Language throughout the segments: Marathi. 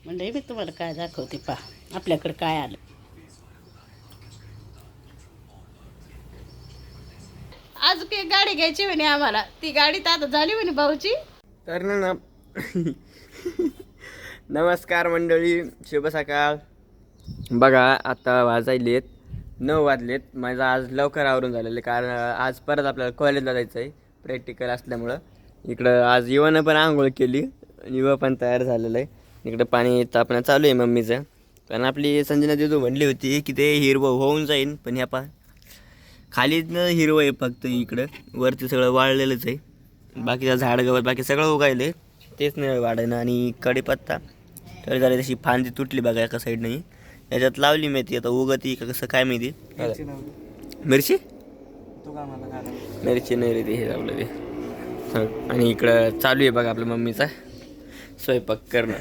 म्हणजे मी तुम्हाला काय दाखवते पहा आपल्याकडे काय आलं. आज काही गाडी घ्यायची म्हणे आम्हाला. ती गाडी तर आता झाली म्हणे भाऊची. तर ना नमस्कार मंडळी, शुभ सकाळ. बघा आता वाजायलेत 9 वाजलेत. माझं आज लवकर आवरून झालेलं आहे कारण आज परत आपल्याला कॉलेजला जायचं आहे प्रॅक्टिकल असल्यामुळं. इकडं आज युवानं पण आंघोळ केली आणि युवा पण तयार झालेलं आहे. इकडं पाणी तापणं चालू आहे मम्मीचं. कारण आपली संजना दिदू म्हणली होती की ते हिरवं होऊन जाईन, पण ह्या खालीनं हिरवं आहे फक्त, इकडं वरती सगळं वाळलेलंच आहे. बाकीचं झाड गवत बाकी सगळं उगायलं तेच नाही वाढायनं. आणि कढीपत्ता तर झाली तशी फांदी तुटली बघा एका साईडनं. याच्यात लावली मेथी, आता उगती का कसं काय माहिती. मिरची मिरची नाही रे ते, हे लावलं ते. हां, आणि इकडं चालू आहे बघा आपल्या मम्मीचा स्वयंपाक करणं.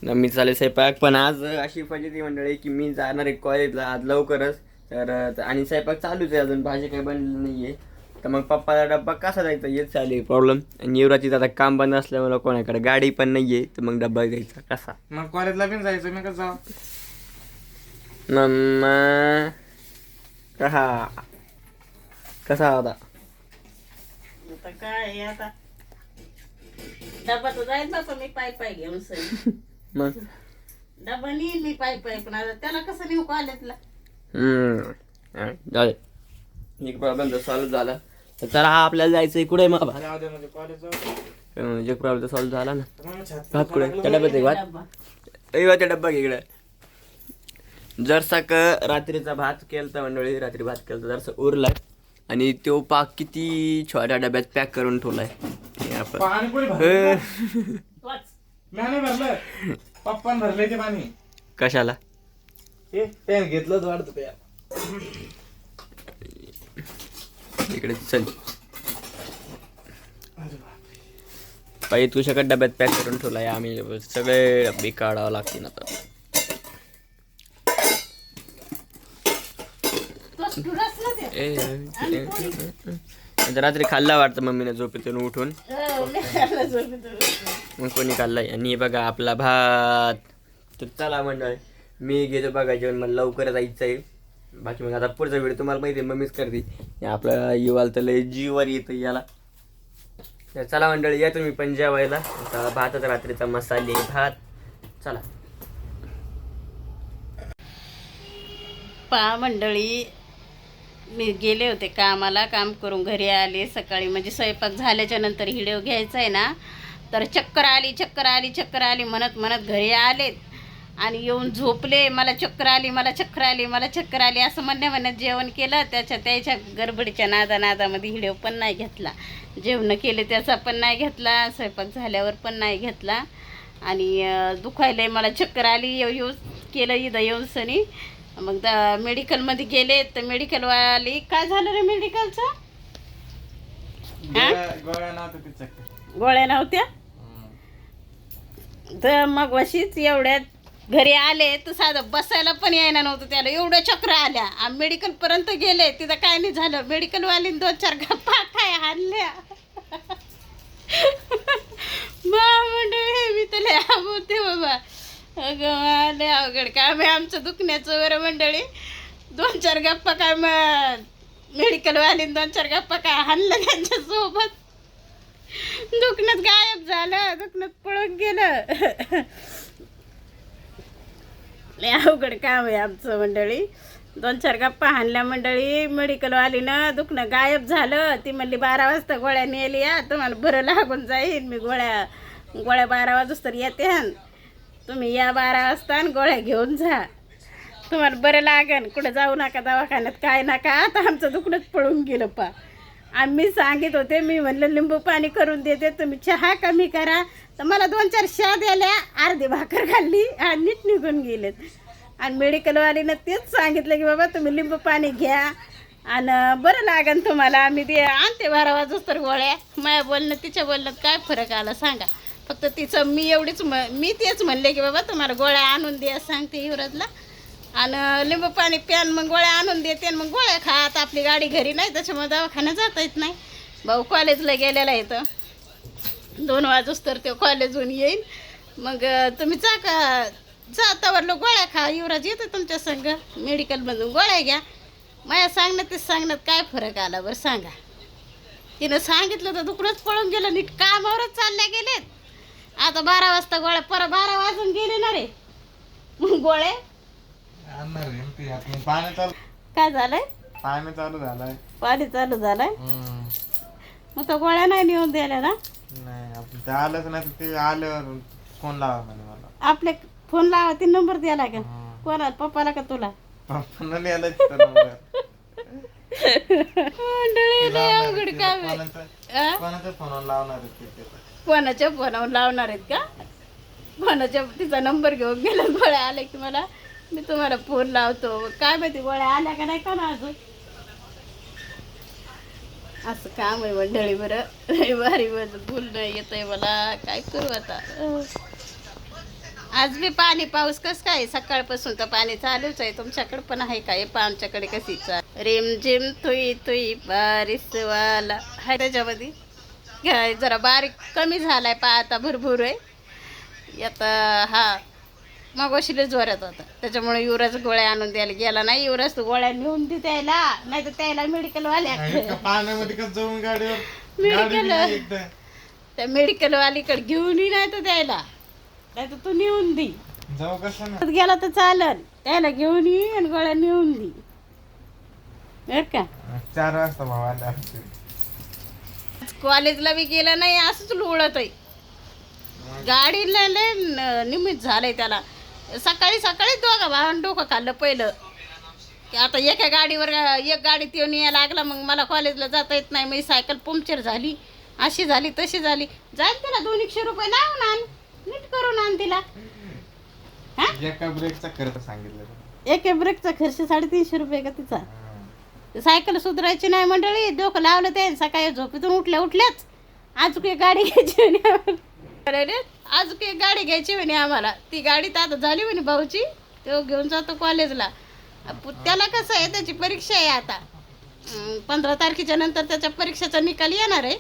मम्मी चालू स्वयंपाक. पण आज अशी फजिती मंडळी की मी जाणार आहे कॉलेजला आज लवकरच. तर आणि स्वयंपाक चालूच आहे, अजून भाजी काही बनलेली नाही आहे. तर मग पप्पाला डब्बा कसा जायचा हेच चालू आहे प्रॉब्लेम. आणि युवराची आता काम बंद असल्यामुळे कोणाकडे गाडी पण नाही आहे, तर मग डब्बा द्यायचा कसा. मग कॉलेजला पण जायचं, मी कसं जाऊ? मम्मा कसा होता आता काय आता डबा तर जाईल ना, पण मी पाय पाय घेऊन सई. मग डबा नेईल मी पाय पाय, पण आता त्याला कसं नेऊ कॉलेजला. जाऊ दे. एक प्रॉब्लेम तर सॉल्व्ह झाला. तर चला हा आपल्याला जायचं आहे कुठे मग जाऊ दे, म्हणजे कॉलेज जाऊ. म्हणजे प्रॉब्लेम तर सॉल्व्ह झाला ना. तर मग छाती भात कुठे त्या डब्यात आहे भात. डबा रविवारचा डब्बा घे इकडे. जरसा रात्रीचा भात केलता मंडळी, रात्री भात केलता जरसा उरलाय. आणि तो पाक किती छोट्या डब्यात पॅक करून ठेवलाय. आपण पाणी कोणी भरलं? वाच. मी नाही भरलं, पप्पान भरले ते पाणी. कशाला हे पेन घेतलं वाटतं ते. इकडे चल बाई, तू शकट डब्यात पॅक करून ठेवलाय. आम्ही सगळे डब्बे काढावं लागतील आता. तू रसला ते. रात्री खाल्ला वाटतं मम्मीने झोपेतून उठून. हो, मी खाल्लं झोपेतून. मग कोणी खाल्लाय. आणि हे बघा आपला भात. तर चला मंडळ मी घेतो बघा जेवण, मला लवकर जायचं आहे. बाकी मग आता पुढचा व्हिडिओ तुम्हाला माहिती आहे मम्मीच करते. आपला युवाला तर लय जीवर येतं याला. तर चला मंडळी या तुम्ही पण जेवायला. आता भातच रात्रीचा मसाले भात. चला पहा मंडळी, मी गेले होते कामाला, काम करून घरी आले सकाळी. म्हणजे स्वयंपाक झाल्याच्या नंतर व्हिडिओ घ्यायचा आहे ना, तर चक्कर आली चक्कर आली चक्कर आली म्हणत म्हणत घरी आलेत. आणि येऊन झोपले. मला चक्कर आली मला चक्कर आली मला चक्कर आली असं म्हणण्यात जेवण केलं. त्याच्या गडबडीच्या नादामध्ये व्हिडिओ पण नाही घेतला. जेवण केले त्याचा पण नाही घेतला, स्वयंपाक झाल्यावर पण नाही घेतला. आणि दुखायला मला चक्कर आली येऊन केलं इथं येऊन सनी. मग मेडिकलमध्ये गेले तर मेडिकलवाली काय झालं रे मेडिकलचं. गोळ्या नव्हत्या ते चक्कर. गोळ्या नव्हत्या. तर मग वशीच एवढ्यात घरी आले तर साधं बसायला पण यायला नव्हतं त्याला, एवढ्या चक्र आल्या. आम्ही मेडिकलपर्यंत गेले, तिथं काय नाही झालं. मेडिकलवालीने 2-4 गप्पा काय हाणल्या. म्हणजे मी तर लय होते बाबा. अगं लय अवघड काम आहे आमचं दुखण्याचं बरं मंडळी. 2-4 गप्पा काय मेडिकलवालीने 2-4 गप्पा काय हाणलं त्यांच्यासोबत. दुखण्यात गायब झालं, दुखण्यात पळून गेलं. लय अवघड काम आहे आमचं मंडळी. 2-4 गप्पा हाणल्या मंडळी. मेडिकलवालीनं दुखणं गायब झालं. ती म्हणली 12 वाजता गोळ्या नेली या, तुम्हाला बरं लागून जाईल. मी गोळ्या 12 वाजता तर येते. तुम्ही या 12 वाजता आणि गोळ्या घेऊन जा, तुम्हाला बरं लागेल. कुठं जाऊ नका दवाखान्यात काय नका. आता आमचं दुखणंच पळून गेलं पा. आम्ही सांगित होते, मी म्हणलं लिंबू पाणी करून देते, तुम्ही चहा कमी करा. तर मला 2-4 चहा द्याल्या, अर्धी भाकर खाल्ली आणि नीट निघून गेलेत. आणि मेडिकलवालीनं तेच सांगितलं की बाबा तुम्ही लिंबू पाणी घ्या आणि बरं लागेल तुम्हाला. आम्ही ते आणते 12 वाजता तर गोळ्या. माझ्या बोलणं तिच्या बोलण्यात काय फरक आला सांगा. फक्त तिचं मी तेच म्हणले की बाबा तुम्हाला गोळ्या आणून द्या सांगते युवराजला. आणि लिंबू पाणी प्यान मग गोळ्या आणून देते आणि मग गोळ्या खात. आपली गाडी घरी नाही त्याच्यामुळे दवाखान्यात जाता येत नाही. भाऊ कॉलेजला गेलेला आहे तर 2 वाजूस तर ते कॉलेजहून येईल. मग तुम्ही जातावर गोळ्या खा. युवराज येतो तुमच्या संग मेडिकलमधून गोळ्या घ्या. माझ्या सांगण्यात ते सांगण्यात काय फरक आला बरं सांगा. तिनं सांगितलं तर दुखणंच पळून गेलं. नीट कामावरच चालल्या गेलेत. आता 12 वाजता गोळ्या, परत 12 वाजून गेले ना रे गोळे. आणणार आहे ना ती आता. पाणी चालू काय झालंय? पाणी चालू झालंय. पाणी चालू झालंय. मग तो गोळ्या नाही नेऊन द्यायला ना. नाही आपण ते आलंच नाही तर ते आल्यावर फोन लावा म्हणे मला. आपले फोन लावा. ते नंबर द्यायला का कोणाला? पप्पाला का तुला? पप्पांना लिहायला तिथं number. मंडळी लय अवघड काम आहे. कोणाच्या फोनवर लावणार आहे ते? कोणाच्या फोनावर लावणार आहेत का? कोणाच्या तिचा नंबर घेऊन गेला. गोळ्या आल्या की मला मी तुम्हाला फोन लावतो. काय माहिती गोळ्या आल्या का नाही का ना अजून. असं काम आहे मंडळी. बरं भारी बोलणं येत आहे मला. काय करू आता. आज बी पाणी पाऊस कसं काय? सकाळपासून तर पाणी चालूच आहे. तुमच्याकडे पण आहे काय? आमच्याकडे कशी रिमझिम तुई तुई बारिशवाला हाय. त्याच्यामध्ये घ्या जरा बारीक कमी झालाय. आता भरपूर आहे. आता हा मागोशीला जोरात होता. त्याच्यामुळे युवराज गोळ्या आणून द्यायला गेला नाही. युवराज तू गोळ्या नेऊन दे त्याला, नाही तर त्याला मेडिकलवाल्या पाण्यामध्ये कसं जाऊन गाडीवर मेडिकल त्या मेडिकलवालीकडे घेऊनही नाही तर द्यायला, नाही तर तू नेऊन दे. जाऊ कसं ना गेला तर चालन. त्याला घेऊन ये आणि गोळ्या नेऊन दे बर का. 4 वाजता भाऊ आला. कॉलेजला बी गेला नाही. असंच लोळत आहे. गाडीला लय निमित्त झालंय त्याला. सकाळी सकाळी दोघा भावांनी डोकं खाल्लं पहिलं की आता एका गाडीवर एक गाडीत येऊन यायला लागला. मग मला कॉलेजला जाता येत नाही. माझी सायकल पंक्चर झाली. अशी झाली तशी झाली. जाईल तिला 200 रुपये लावून आण. नीट करून आण तिला. एका ब्रेकचा खर्च सांगितलं. एका ब्रेकचा खर्च 350 रुपये का तिचा. सायकल सुधारायची नाही मंडळी. डोकं लावलं ते सकाळी झोपेतून उठल्याच अजून एक गाडी घ्यायची म्हणे. अजून एक गाडी घ्यायची म्हणे आम्हाला. ती गाडी तर आता झाली म्हणे भाऊची. तो घेऊन जातो कॉलेजला. त्याला कसं आहे त्याची परीक्षा आहे आता 15 तारखेच्या नंतर. त्याच्या परीक्षेचा निकाल येणार आहे.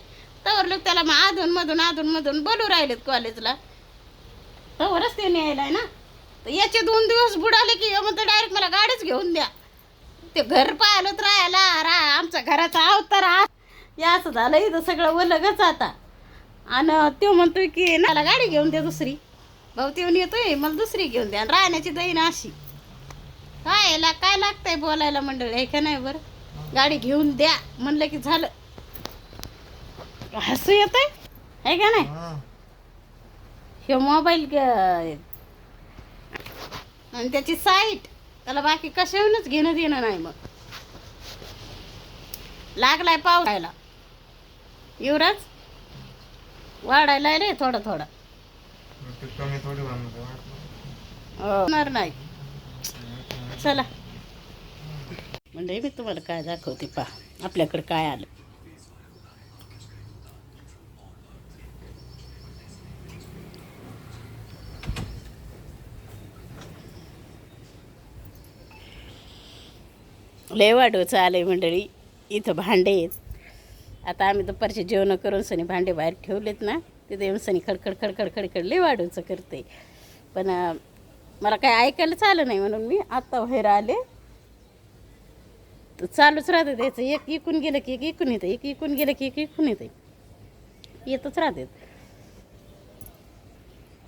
तर लोक त्याला मग अधूनमधून बोलू राहिलेत कॉलेजला. तवरच ते न्यायलाय ना. तर याचे 2 दिवस बुडाले की म्हणतो डायरेक्ट मला गाडीच घेऊन द्या. ते घर पाहिलं राहायला आमच्या घराचा अवतार या असं झालं. इथं सगळं ओलगच आता. आणि तो म्हणतोय की मला गाडी घेऊन द्या दुसरी. भाऊ तेवून येतोय मला दुसरी घेऊन द्या. राहण्याची दैन अशी काय लागतंय बोलायला मंडळी आहे का नाही. बरं गाडी घेऊन द्या म्हणलं की झालं. हसू येतंय आहे का नाही. हे मोबाईल आणि त्याची साईट त्याला बाकी कशाहूनच घेणं देणं नाही. मग लागलाय पावसायला. युवराज वाढायला रे थोडा कमी थोडी होणार नाही. चला म्हणजे मी तुम्हाला काय दाखवते पहा आपल्याकडे काय आलं. लय वाढवचं आलंय मंडळी. इथं भांडे आहेत. आता आम्ही दुपारचे जेवण करून सनी भांडे बाहेर ठेवलेत ना. तिथे येऊन सनी खडखड लय वाढवचं करते. पण मला काय ऐकायलाच आलं नाही म्हणून मी आत्ता बाहेर आले. तर चालूच राहतं त्याचं. एक इकून गेलं की एक इकून येतं. एक इकून गेलं की एक इकून येतं. येतच राहते.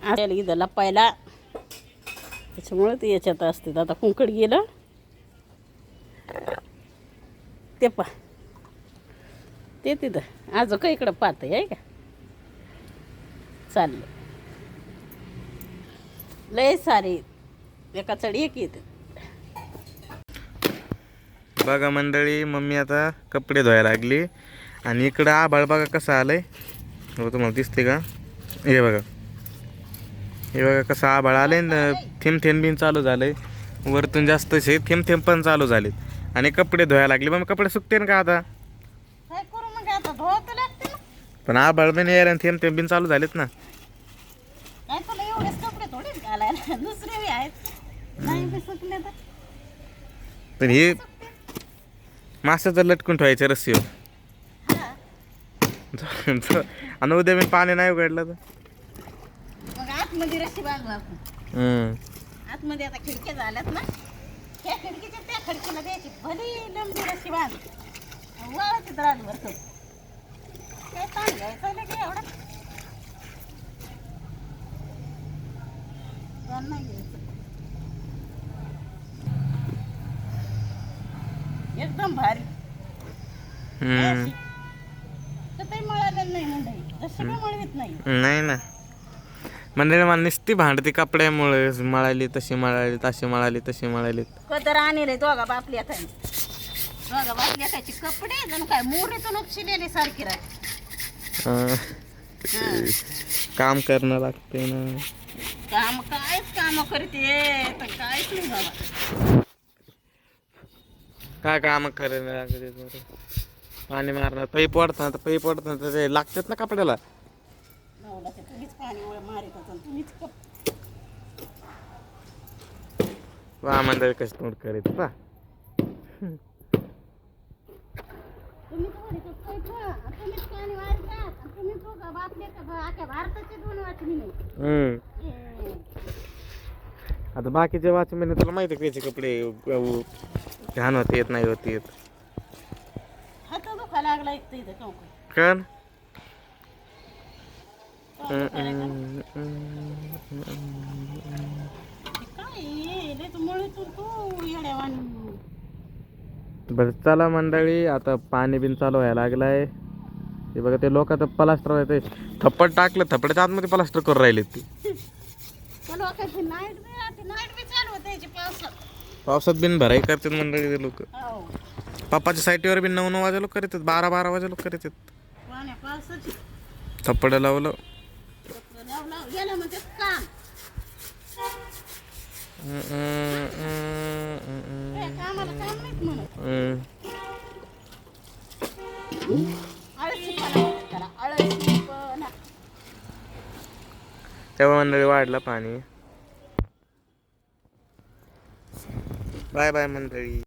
आपल्याला इथं लपायला त्याच्यामुळं ते याच्यात असते. आता कुंकड गेलं ते ते तिथं आजो का इकडं पाहतं आहे का. चाललं लय सारे एका चढ एक येते. बघा मंडळी मम्मी आता कपडे धुवायला लागली. आणि इकडं आभाळ बघा कसं आलंय. हो तुम्हाला दिसते का. हे बघा कसं आभाळ आलंय ना. थेंब बिन चालू झालंय. वरतून जास्त थेंब पण चालू झालेत. आणि कपडे धुवायला लागले. मग कपडे सुकते ना का आता. पण आभाळ बिन यायला थेंब बिन चालू झालेत ना. पण हे माशाचं लटकून ठेवायचं रस्सीवर. आणि उद्या मी पाणी नाही उघडलं तर मग आतमध्ये रस्सी बांधू आपण. आतमध्ये आता खिडक्या झाल्यात ना, त्या खिडकीच्या त्या खिडकीला द्यायची भली लंबी रस्सी बांध, वाळत रातभर तो काय ताण घ्यायचं नाही काय एवढं ताण नाही घ्यायचं. एकदम भारी. काही मळालेलं नाही मंडळी, जशी काही मळवीत नाही. नाही ना म्हणजे मला नुसती भांडती कपड्यामुळे, मळाली तशी मळाली, तशी मळाली, तशी मळाली. कदर आणले दोघा बापल्या खाली, दोघा बापल्या खायचे कपडे जण काय मोरीतून शिलेले सारखे राहते. काम करणं लागते ना. काम कायच काम करते तर काहीच नाही बाबा. काय काम करणं लागते, पाणी मारणं, पैप वाढतं, पैप वाढतं तर ते लागतात ना कपड्याला. नवलाचे तुम्हीच पाणी मारित होता, तुम्हीच वा मंडळी कशी नोट करीत पा. तुम्हीच मारित होता, तुम्हीच पाणी मारितात, तुम्ही दोघा बापल्या का अख्या भारताचे 2 वाटणी नाही. आता बाकीच्या वाचमेने तुला माहिती आहे त्याचे कपडे घाण होते, येत नाही होते येत. हात दुखा लागला एक तर इथं चौक कण काय मुळीतून तू येड्यावान. बरं चला मंडळी, आता पाणी बिन चालू व्हायला लागलाय. ते बघा ते लोक आता प्लास्टर आहे, ते थप्पड टाकलं, थप्पडच्या आतमध्ये प्लास्टर करून राहिले ती. नाईट बी चालू होते याची पावसात. पावसात बिन भराई करतात मंडळी ते लोक. हो पप्पाच्या साईटीवर बिन 9 वाजे लोक करतात, 12 वाजे लोक करतात. पाण्या पावसाची थप्पड लावलं. गेलं म्हणजे काम कामाला काम नाहीत म्हणत. आळशीपणा, आळशीपणा. तेव्हा मंडळी वाढलं पाणी. बाय बाय मंडळी.